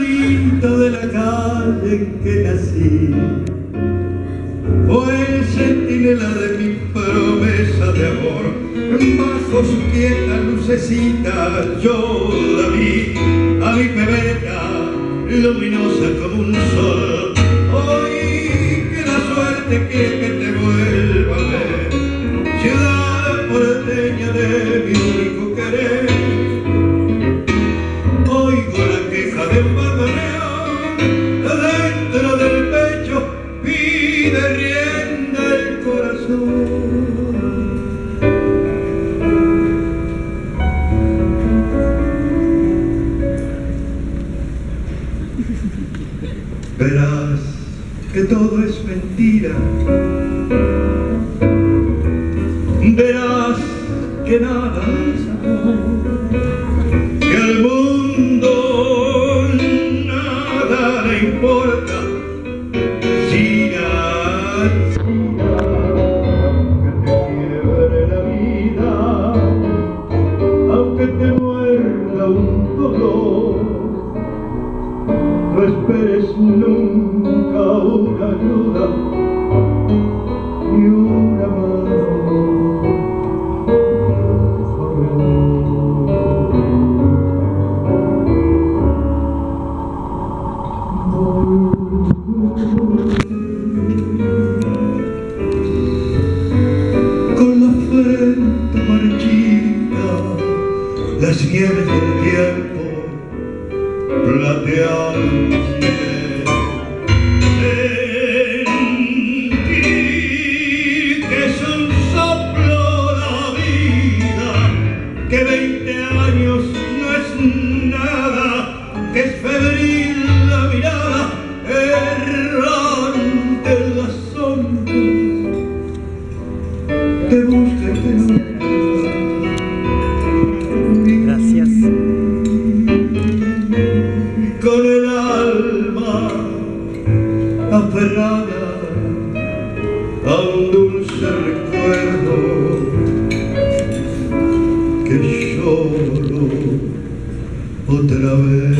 pueblito de la calle en que nací fue el centinela de mi promesa de amor. Bajo su quieta lucecita yo la vi, a mi pebeta luminosa como un sol. Hoy que la suerte quiere que te vuelva a ver, ciudad porteña de mi único querer. Oigo la queja de un bandoneón, dentro del pecho pide rienda el corazón. Verás que todo es mentira, verás que nada es amor, que al mundo nada le importa, China, China, aunque te quiebre la vida, aunque te muerda un dolor, no esperes nunca una ayuda ni una mano, por favor. Con la frente marchita, las nieves del tiempo platearon mi piel. Sentir que es un soplo la vida, que 20 años no es nada, que es febril la mirada, errante en las sombras, te busca y te busca. Gracias. Con el alma aferrada a un dulce recuerdo que lloro otra vez.